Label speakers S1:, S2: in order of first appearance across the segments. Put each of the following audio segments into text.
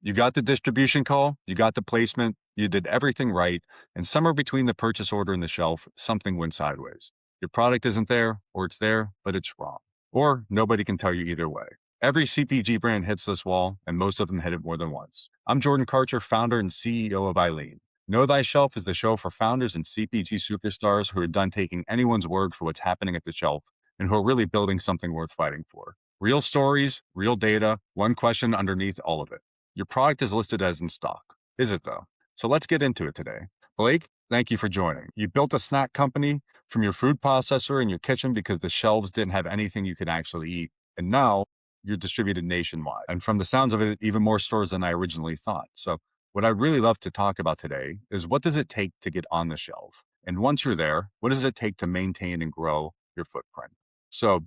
S1: You got the distribution call, you got the placement, you did everything right, and somewhere between the purchase order and the shelf, something went sideways. Your product isn't there, or it's there, but it's wrong. Or nobody can tell you either way. Every CPG brand hits this wall, and most of them hit it more than once. I'm Jordan Karcher, founder and CEO of Eileen. Know Thy Shelf is the show for founders and CPG superstars who are done taking anyone's word for what's happening at the shelf and who are really building something worth fighting for. Real stories, real data, one question underneath all of it. Your product is listed as in stock. Is it though? So let's get into it today. Blake, thank you for joining. You built a snack company from your food processor in your kitchen because the shelves didn't have anything you could actually eat. And now you're distributed nationwide. And from the sounds of it, even more stores than I originally thought. So what I'd really love to talk about today is what does it take to get on the shelf? And once you're there, what does it take to maintain and grow your footprint? So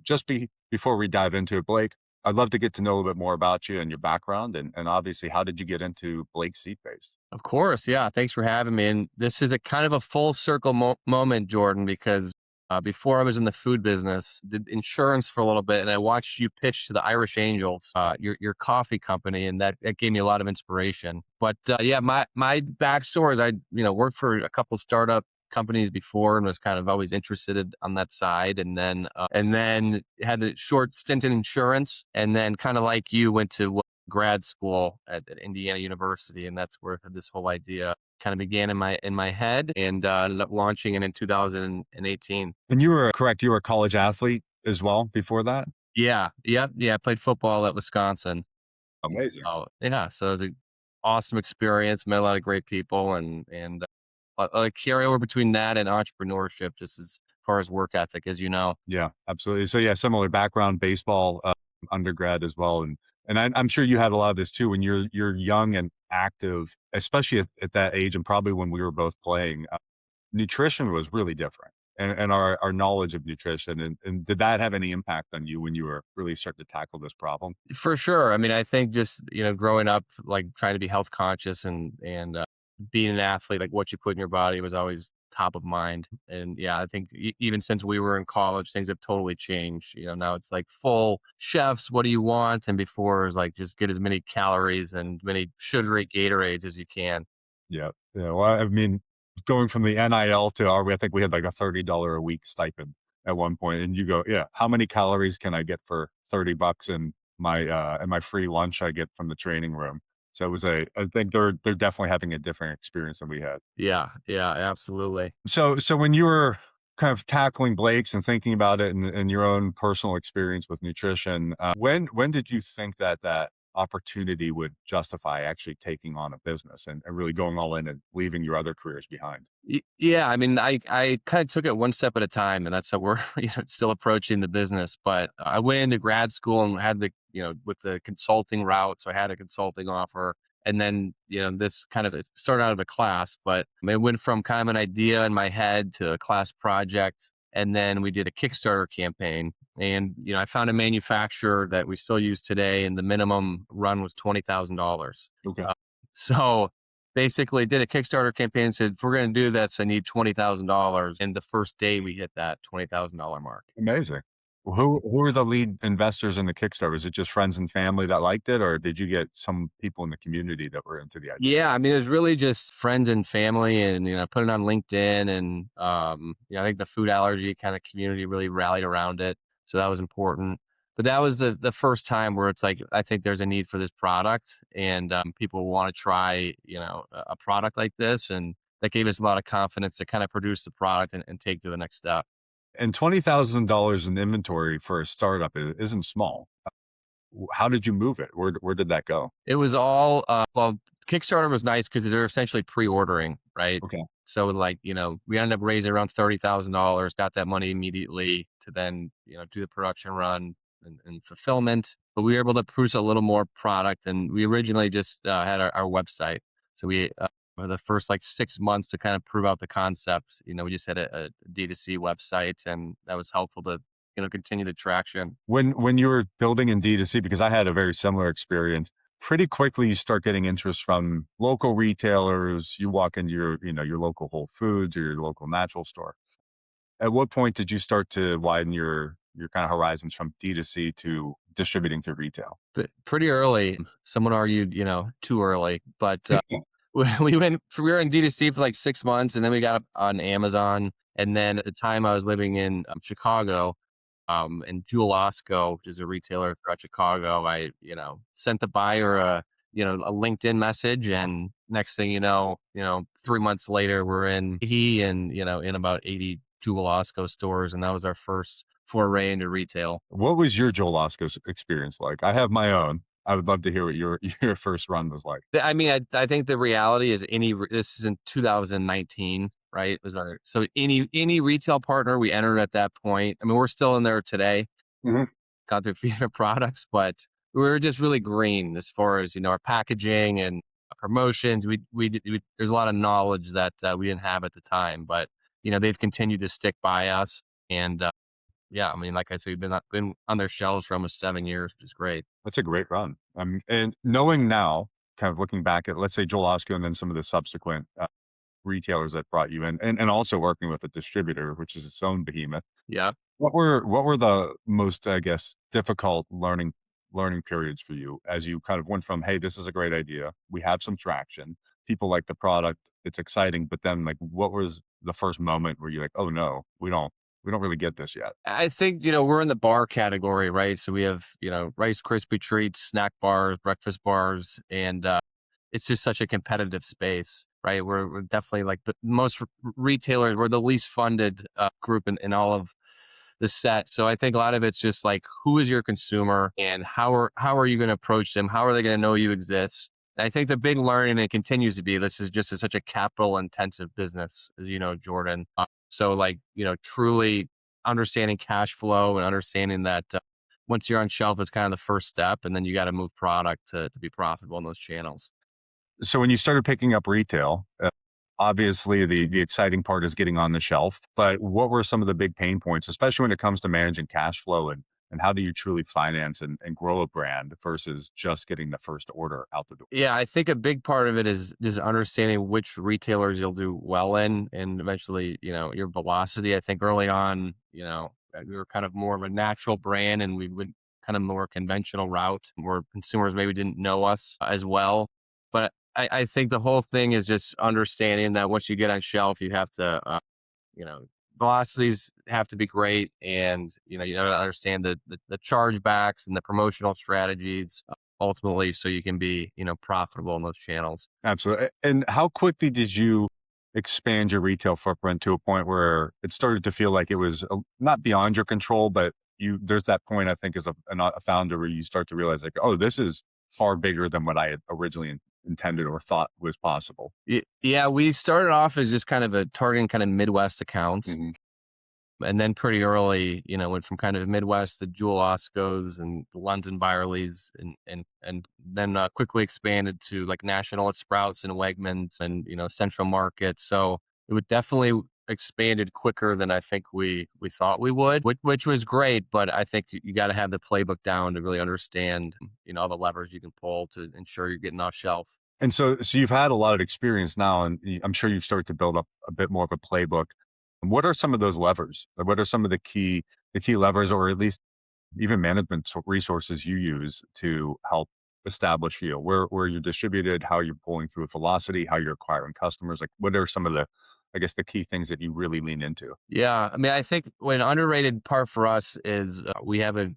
S1: before we dive into it, Blake, I'd love to get to know a little bit more about you and your background. And obviously, how did you get into Blake Seed Base?
S2: Of course. Yeah. Thanks for having me. And this is a kind of a full circle moment, Jordan, because before I was in the food business, did insurance for a little bit. And I watched you pitch to the Irish Angels, your coffee company. And that gave me a lot of inspiration. But yeah, my backstory is I, worked for a couple startup companies before and was kind of always interested on that side. And then had a short stint in insurance. And then kind of like you went to grad school at Indiana University. And that's where this whole idea kind of began in my head and ended up launching it in 2018.
S1: And you were correct. You were a college athlete as well before that?
S2: Yeah. Yeah. I played football at Wisconsin.
S1: Amazing.
S2: Yeah. So it was an awesome experience, met a lot of great people and a carryover between that and entrepreneurship, just as far as work ethic, as you know.
S1: Yeah, absolutely. So yeah, similar background, baseball, undergrad as well. And I'm sure you had a lot of this too when you're young and active, especially at that age. And probably when we were both playing, nutrition was really different and our knowledge of nutrition. And did that have any impact on you when you were really starting to tackle this problem?
S2: For sure. I mean, I think just, growing up, like trying to be health conscious and being an athlete, like what you put in your body was always top of mind. And yeah, I think even since we were in college, things have totally changed. Now it's like full chefs, what do you want? And before it was like, just get as many calories and many sugary Gatorades as you can.
S1: Yeah. Yeah. Well, I mean, going from the NIL to I think we had like a $30 a week stipend at one point, and you go, yeah, how many calories can I get for $30 in my free lunch I get from the training room? So I think they're definitely having a different experience than we had.
S2: Yeah. Yeah, absolutely.
S1: So when you were kind of tackling Blake's and thinking about it and your own personal experience with nutrition, when did you think that opportunity would justify actually taking on a business and really going all in and leaving your other careers behind?
S2: Yeah, I mean, I kind of took it one step at a time, and that's how we're still approaching the business. But I went into grad school and had with the consulting route, so I had a consulting offer, and then this kind of it started out of a class, but it went from kind of an idea in my head to a class project, and then we did a Kickstarter campaign, and I found a manufacturer that we still use today, and the minimum run was $20,000.
S1: Okay.
S2: So basically did a Kickstarter campaign and said, if we're going to do this, I need $20,000. And the first day we hit that $20,000 mark.
S1: Amazing. Well, who were the lead investors in the Kickstarter? Was it just friends and family that liked it, or did you get some people in the community that were into the idea?
S2: Yeah. I mean, it was really just friends and family and, put it on LinkedIn and, I think the food allergy kind of community really rallied around it. So that was important. But that was the first time where it's like, I think there's a need for this product and people want to try, a product like this. And that gave us a lot of confidence to kind of produce the product and take to the next step.
S1: And $20,000 in inventory for a startup isn't small. How did you move it? Where did that go?
S2: It was all, well, Kickstarter was nice because they're essentially pre-ordering, right?
S1: Okay.
S2: So like, we ended up raising around $30,000, got that money immediately to then, do the production run and fulfillment. But we were able to produce a little more product, and we originally just had our website. So we, for the first like 6 months to kind of prove out the concept, we just had a D2C website, and that was helpful to, continue the traction.
S1: When you were building in D2C, because I had a very similar experience, pretty quickly you start getting interest from local retailers. You walk into your local Whole Foods or your local natural store. At what point did you start to widen your kind of horizons from D2C to distributing through retail?
S2: But pretty early. Someone argued, too early, but we were in D2C for like 6 months, and then we got on Amazon. And then at the time I was living in Chicago, and Jewel Osco, which is a retailer throughout Chicago, I, sent the buyer a LinkedIn message, and next thing 3 months later, we're in and, in about 80 Jewel Osco stores. And that was our first foray into retail.
S1: What was your Joel Osco experience like? I have my own. I would love to hear what your your first run was like.
S2: I mean, I think the reality is this is in 2019, right? So any retail partner we entered at that point. I mean, we're still in there today.
S1: Mhm.
S2: Got through few products, but we were just really green as far as our packaging and promotions. There's a lot of knowledge that we didn't have at the time, but they've continued to stick by us. And yeah, I mean, like I said, we've been on their shelves for almost 7 years, which is great.
S1: That's a great run. And knowing now, kind of looking back at, let's say, Joel Osco and then some of the subsequent retailers that brought you in, and also working with a distributor, which is its own behemoth.
S2: Yeah.
S1: What were the most, I guess, difficult learning periods for you as you kind of went from, hey, this is a great idea, we have some traction, people like the product, it's exciting, but then like, what was the first moment where you're like, oh no, we don't really get this yet?
S2: I think, we're in the bar category, right? So we have, Rice Krispie treats, snack bars, breakfast bars, and it's just such a competitive space, right? We're definitely like the most retailers, we're the least funded group in all of the set. So I think a lot of it's just like, who is your consumer and how are you going to approach them? How are they going to know you exist? And I think the big learning, and it continues to be, this is just such a capital intensive business, as you know, Jordan. So like, truly understanding cash flow and understanding that once you're on shelf is kind of the first step, and then you got to move product to be profitable in those channels.
S1: So when you started picking up retail, obviously the exciting part is getting on the shelf, but what were some of the big pain points, especially when it comes to managing cash flow, and how do you truly finance and grow a brand versus just getting the first order out the door?
S2: Yeah, I think a big part of it is just understanding which retailers you'll do well in, and eventually, your velocity. I think early on, we were kind of more of a natural brand, and we would kind of more conventional route where consumers maybe didn't know us as well. But I think the whole thing is just understanding that once you get on shelf, you have to, you know, velocities have to be great, and you got to understand the chargebacks and the promotional strategies ultimately, so you can be profitable in those channels.
S1: Absolutely. And how quickly did you expand your retail footprint to a point where it started to feel like it was not beyond your control, but there's that point, I think, as a founder where you start to realize like, oh, this is far bigger than what I had originally intended or thought was possible.
S2: Yeah, we started off as just kind of a targeting kind of Midwest accounts.
S1: Mhm.
S2: And then pretty early, went from kind of Midwest, the Jewel Oscos and the London Byerlys, and then quickly expanded to like national at Sprouts and Wegmans and central market. So it would definitely expanded quicker than I think we thought we would, which was great. But I think you got to have the playbook down to really understand all the levers you can pull to ensure you're getting off shelf.
S1: And so you've had a lot of experience now, and I'm sure you've started to build up a bit more of a playbook. What are some of those levers? Like, what are some of the key levers, or at least even management resources you use to help establish where you're distributed, how you're pulling through velocity, how you're acquiring customers? Like, what are some of the, I guess, the key things that you really lean into?
S2: Yeah, I mean, I think an underrated part for us is we have a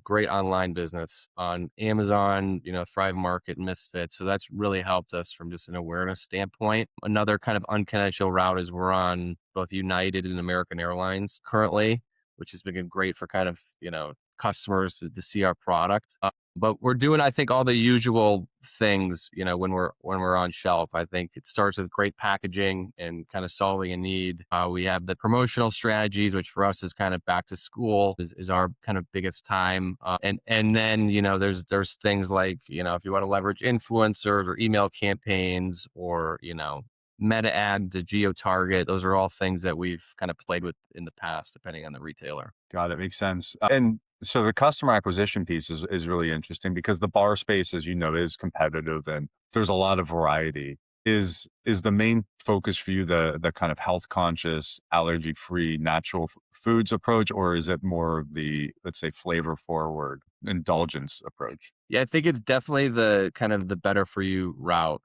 S2: great online business on Amazon, Thrive Market, Misfit. So that's really helped us from just an awareness standpoint. Another kind of unconventional route is we're on both United and American Airlines currently, which has been great for kind of customers to see our product. But we're doing, I think, all the usual things, when we're on shelf. I think it starts with great packaging and kind of solving a need. We have the promotional strategies, which for us is kind of back to school is our kind of biggest time. And then, there's things like, if you want to leverage influencers or email campaigns or, meta ad to geo target, those are all things that we've kind of played with in the past, depending on the retailer.
S1: Got it. Makes sense. And so the customer acquisition piece is really interesting because the bar space, as you know, is competitive and there's a lot of variety. Is the main focus for you the kind of health conscious, allergy free, natural foods approach, or is it more of the, let's say, flavor forward indulgence approach?
S2: Yeah, I think it's definitely the kind of the better for you route.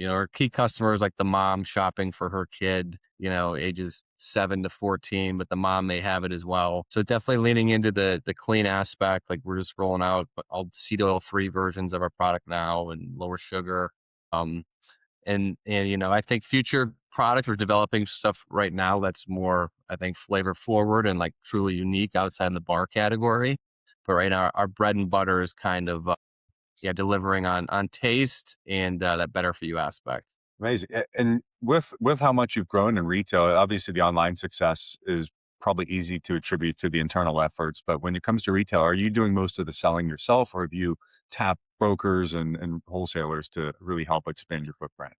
S2: Our key customers like the mom shopping for her kid, ages 7 to 14, but the mom may have it as well. So definitely leaning into the clean aspect. Like we're just rolling out all seed oil free versions of our product now and lower sugar. Um, and I think future product we're developing stuff right now that's more, I think, flavor forward and like truly unique outside the bar category. But right now, our bread and butter is kind of delivering on taste and that better for you aspect.
S1: Amazing. And with how much you've grown in retail, obviously the online success is probably easy to attribute to the internal efforts. But when it comes to retail, are you doing most of the selling yourself, or have you tapped brokers and wholesalers to really help expand your footprint?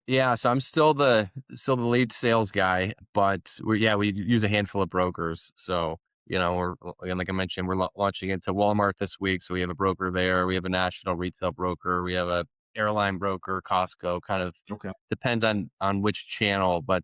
S2: Yeah, so I'm still the lead sales guy, but we use a handful of brokers. So we're again, like I mentioned, we're launching into Walmart this week, so we have a broker there. We have a national retail broker. We have a airline broker, Costco. Kind of
S1: Okay.
S2: depends on which channel, but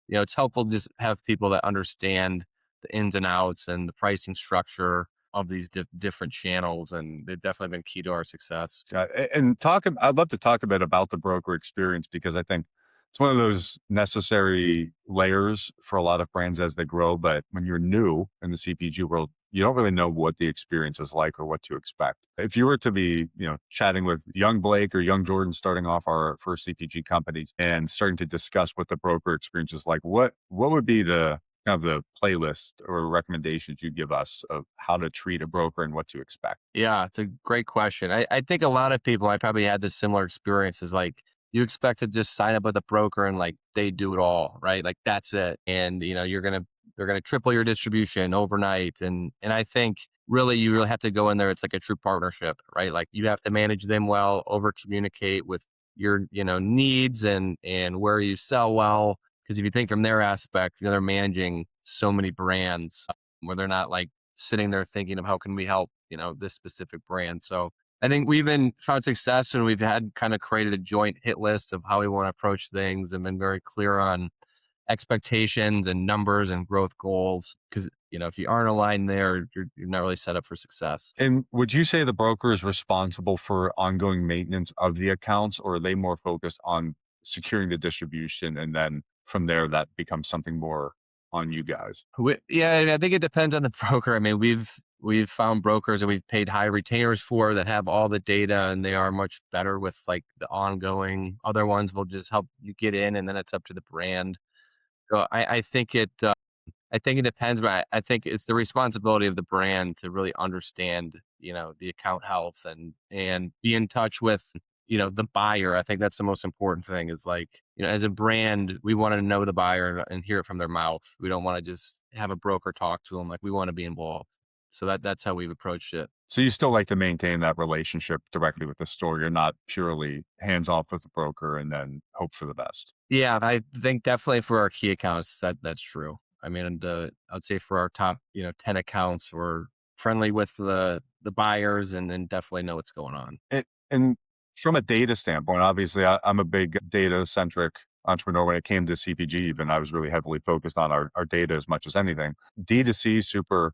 S2: it's helpful to just have people that understand the ins and outs and the pricing structure of these different channels, and they've definitely been key to our success.
S1: And I'd love to talk a bit about the broker experience because I think it's one of those necessary layers for a lot of brands as they grow. But when you're new in the CPG world, you don't really know what the experience is like or what to expect. If you were to be, chatting with young Blake or young Jordan starting off our first CPG companies and starting to discuss what the broker experience is like, what would be the kind of the playlist or recommendations you give us of how to treat a broker and what to expect?
S2: Yeah, it's a great question. I think a lot of people, I probably had this similar experience, is like you expect to just sign up with a broker and like they do it all, right? Like that's it. And they're gonna triple your distribution overnight. And I think really you really have to go in there. It's like a true partnership, right? Like you have to manage them well, over communicate with your, needs and where you sell well. Because if you think from their aspect, they're managing so many brands where they're not like sitting there thinking of how can we help, this specific brand. So I think we've been found success and we've had kind of created a joint hit list of how we want to approach things and been very clear on expectations and numbers and growth goals. Because, if you aren't aligned there, you're not really set up for success.
S1: And would you say the broker is responsible for ongoing maintenance of the accounts, or are they more focused on securing the distribution and then from there that becomes something more on you guys?
S2: Yeah, I think it depends on the broker. I mean, we've found brokers that we've paid high retainers for that have all the data and they are much better with like the ongoing. Other ones will just help you get in, and then it's up to the brand. So I think it depends, but I think it's the responsibility of the brand to really understand, the account health and be in touch with, the buyer. I think that's the most important thing is like, as a brand, we want to know the buyer and hear it from their mouth. We don't want to just have a broker talk to them. Like we want to be involved. So that's how we've approached it.
S1: So you still like to maintain that relationship directly with the store. You're not purely hands off with the broker and then hope for the best.
S2: Yeah, I think definitely for our key accounts, that's true. I mean, I'd say for our top, 10 accounts, we're friendly with the buyers and definitely know what's going on.
S1: And from a data standpoint, obviously, I'm a big data centric entrepreneur. When it came to CPG, even I was really heavily focused on our data as much as anything. D2C, super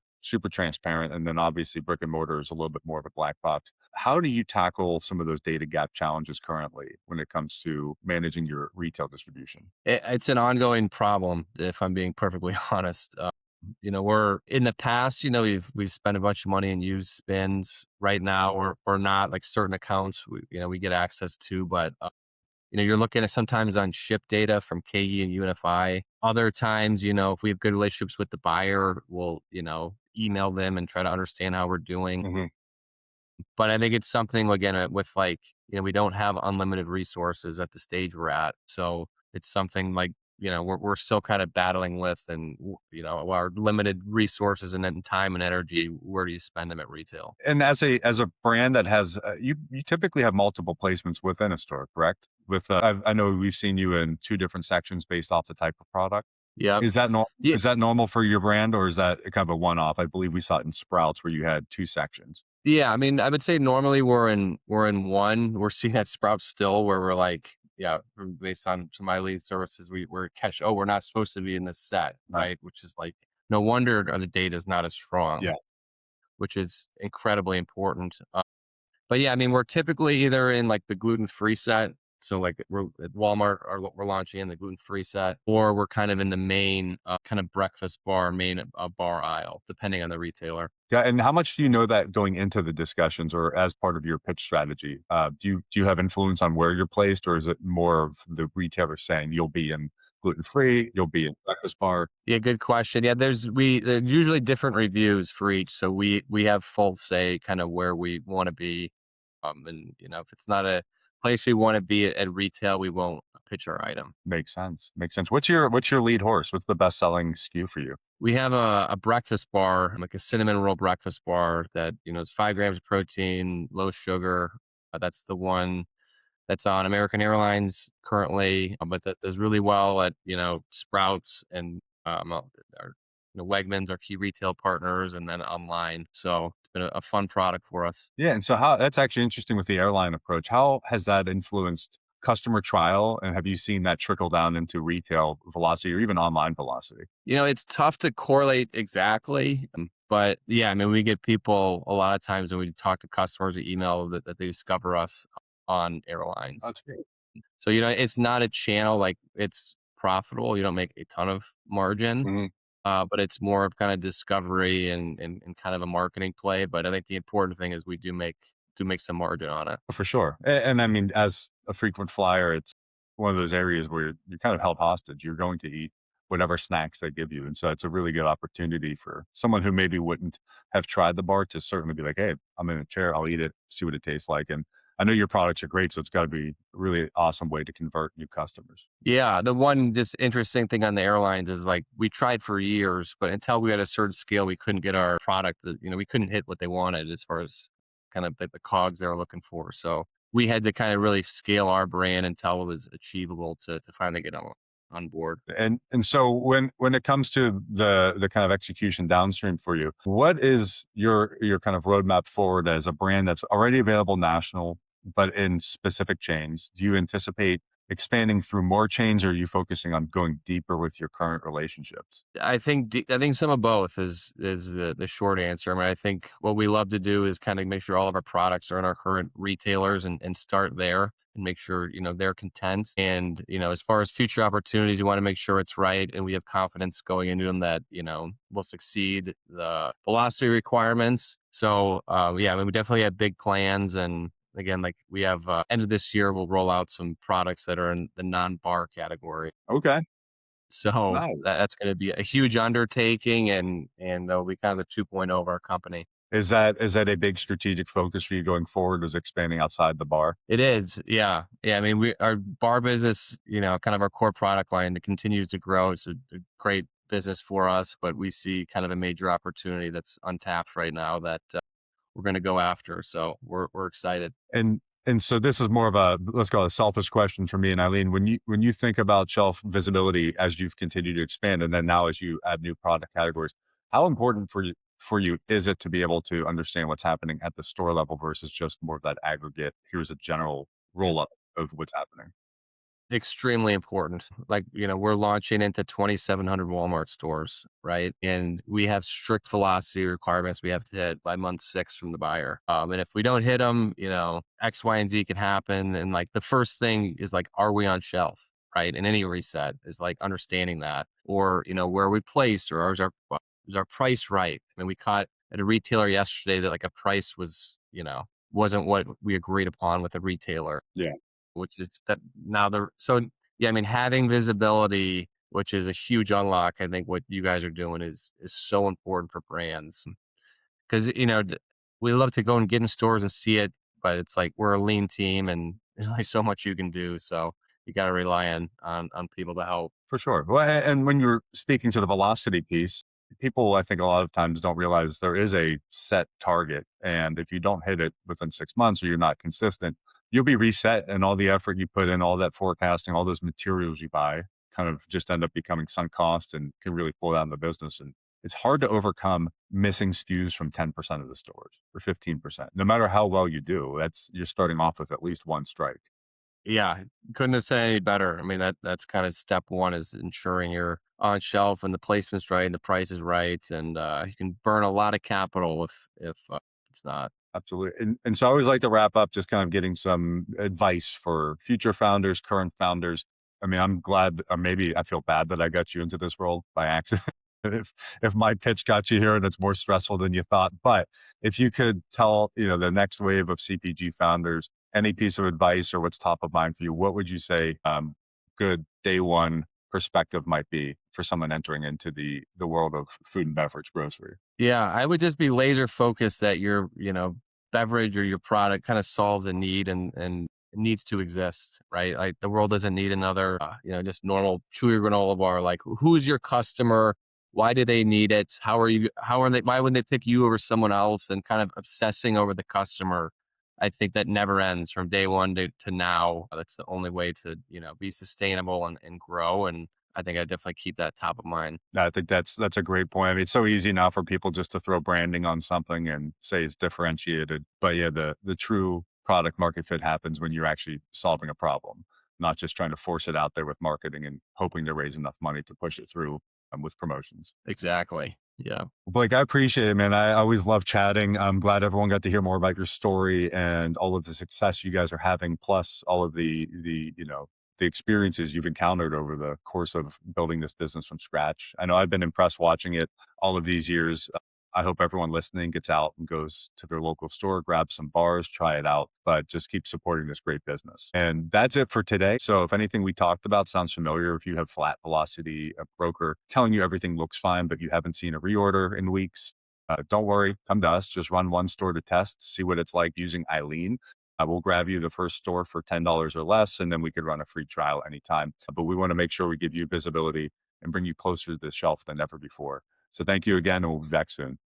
S1: transparent. And then obviously, brick and mortar is a little bit more of a black box. How do you tackle some of those data gap challenges currently when it comes to managing your retail distribution?
S2: It's an ongoing problem, if I'm being perfectly honest. We're in the past, we've spent a bunch of money and used spins right now or not like certain accounts we get access to, but you're looking at sometimes on ship data from KE and Unify. Other times, if we have good relationships with the buyer, we'll, email them and try to understand how we're doing.
S1: Hmm.
S2: But I think it's something again with like, we don't have unlimited resources at the stage we're at. So it's something like, we're still kind of battling with and, our limited resources and then time and energy, where do you spend them at retail?
S1: And as a brand that has you typically have multiple placements within a store, correct? I know we've seen you in two different sections based off the type of product.
S2: Yep.
S1: Is that normal?
S2: Yeah.
S1: Is that normal for your brand, or is that kind of a one-off? I believe we saw it in Sprouts where you had two sections.
S2: Yeah. I mean, I would say normally we're in one. We're seeing that Sprouts still where we're like yeah, based on some of my lead services, we're catch. Oh, we're not supposed to be in this set,
S1: Uh,
S2: right? Which is like no wonder the data is not as strong,
S1: yeah.
S2: which is incredibly important. But yeah, I mean, we're typically either in like the gluten-free set. So like we're at Walmart or we're launching in the gluten-free set, or we're kind of in the main kind of breakfast bar, main bar aisle, depending on the retailer.
S1: Yeah, and how much do you know that going into the discussions or as part of your pitch strategy? Do you have influence on where you're placed, or is it more of the retailer saying you'll be in gluten free, you'll be in breakfast bar?
S2: Yeah, good question. Yeah, there's usually different reviews for each, so we have full say kind of where we want to be. And if it's not a place we want to be at retail, we won't pitch our item.
S1: Makes sense. Makes sense. What's your lead horse? What's the best selling SKU for you?
S2: We have a breakfast bar, like a cinnamon roll breakfast bar that, is 5 grams of protein, low sugar. That's the one that's on American Airlines currently, but that does really well at, Sprouts and our, Wegmans, our key retail partners, and then online. So it's been a fun product for us.
S1: Yeah, and so how that's actually interesting with the airline approach. How has that influenced customer trial, and have you seen that trickle down into retail velocity or even online velocity?
S2: It's tough to correlate exactly, but yeah, I mean, we get people a lot of times when we talk to customers or email that they discover us on airlines.
S1: That's great.
S2: So, it's not a channel like it's profitable. You don't make a ton of margin,
S1: Mhm.
S2: but it's more of kind of discovery and kind of a marketing play. But I think the important thing is we do make some margin on it.
S1: For sure. And I mean, as a frequent flyer, it's one of those areas where you're kind of held hostage. You're going to eat whatever snacks they give you. And so it's a really good opportunity for someone who maybe wouldn't have tried the bar to certainly be like, hey, I'm in a chair, I'll eat it, see what it tastes like. And I know your products are great, so it's got to be a really awesome way to convert new customers.
S2: Yeah, the one just interesting thing on the airlines is like we tried for years, but until we had a certain scale, we couldn't get our product. We couldn't hit what they wanted as far as kind of the cogs they were looking for. So we had to kind of really scale our brand until it was achievable to finally get on board.
S1: And so when it comes to the kind of execution downstream for you, what is your kind of roadmap forward as a brand that's already available national, but in specific chains? Do you anticipate expanding through more chains, or are you focusing on going deeper with your current relationships?
S2: I think some of both is the short answer. I mean, I think what we love to do is kind of make sure all of our products are in our current retailers and start there and make sure they're content. And as far as future opportunities, you want to make sure it's right, and we have confidence going into them that will succeed the velocity requirements. So yeah, I mean, we definitely have big plans. And again, like we have end of this year, we'll roll out some products that are in the non-bar category.
S1: Okay,
S2: So
S1: nice.
S2: that's going to be a huge undertaking, and that'll be kind of the 2.0 of our company.
S1: Is that a big strategic focus for you going forward? Is expanding outside the bar?
S2: It is, yeah, yeah. I mean, our bar business, kind of our core product line, that continues to grow. It's a great business for us, but we see kind of a major opportunity that's untapped right now that we're going to go after. So we're excited.
S1: And so this is more of a, let's call it a selfish question for me and Eileen. When you think about shelf visibility as you've continued to expand, and then now as you add new product categories, how important for you is it to be able to understand what's happening at the store level versus just more of that aggregate? Here's a general roll up of what's happening.
S2: Extremely important. Like, we're launching into 2,700 Walmart stores, right? And we have strict velocity requirements we have to hit by month 6 from the buyer. And if we don't hit them, X, Y, and Z can happen. And like the first thing is like, are we on shelf, right? In any reset is like understanding that, or where are we placed, or is our price right? I mean, we caught at a retailer yesterday that like a price was, wasn't what we agreed upon with a retailer,
S1: Yeah.
S2: which is that now so yeah, I mean, having visibility, which is a huge unlock. I think what you guys are doing is so important for brands because we love to go and get in stores and see it, but it's like we're a lean team and there's only so much you can do. So you got to rely on people to help.
S1: For sure. Well, and when you're speaking to the velocity piece, people, I think a lot of times don't realize there is a set target. And if you don't hit it within 6 months or you're not consistent, you'll be reset. And all the effort you put in, all that forecasting, all those materials you buy kind of just end up becoming sunk cost and can really pull down the business. And it's hard to overcome missing SKUs from 10% of the stores or 15%. No matter how well you do, you're starting off with at least one strike.
S2: Yeah, couldn't have said any better. I mean, that's kind of step one is ensuring you're on shelf and the placement's right and the price is right, and you can burn a lot of capital if it's not.
S1: Absolutely. And so I always like to wrap up just kind of getting some advice for future founders, current founders. I mean, I'm glad, or maybe I feel bad that I got you into this role by accident. If my pitch got you here and it's more stressful than you thought, but if you could tell, the next wave of CPG founders any piece of advice or what's top of mind for you, what would you say good day one perspective might be for someone entering into the world of food and beverage grocery?
S2: Yeah, I would just be laser focused that your, beverage or your product kind of solves a need and it needs to exist, right? Like the world doesn't need another, just normal chewy granola bar. Like who's your customer? Why do they need it? Why would they pick you over someone else? And kind of obsessing over the customer. I think that never ends from day one to now. That's the only way to, be sustainable and grow. And I think I definitely keep that top of mind.
S1: I think that's a great point. I mean, it's so easy now for people just to throw branding on something and say it's differentiated. But yeah, the true product market fit happens when you're actually solving a problem, not just trying to force it out there with marketing and hoping to raise enough money to push it through with promotions.
S2: Exactly. Yeah.
S1: Blake, I appreciate it, man. I always love chatting. I'm glad everyone got to hear more about your story and all of the success you guys are having, plus all of the experiences you've encountered over the course of building this business from scratch. I know I've been impressed watching it all of these years. I hope everyone listening gets out and goes to their local store, grabs some bars, try it out, but just keep supporting this great business. And that's it for today. So if anything we talked about sounds familiar, if you have flat velocity, a broker telling you everything looks fine, but you haven't seen a reorder in weeks, don't worry, come to us. Just run one store to test, see what it's like using Eileen. We'll grab you the first store for $10 or less, and then we could run a free trial anytime. But we want to make sure we give you visibility and bring you closer to the shelf than ever before. So thank you again, and we'll be back soon.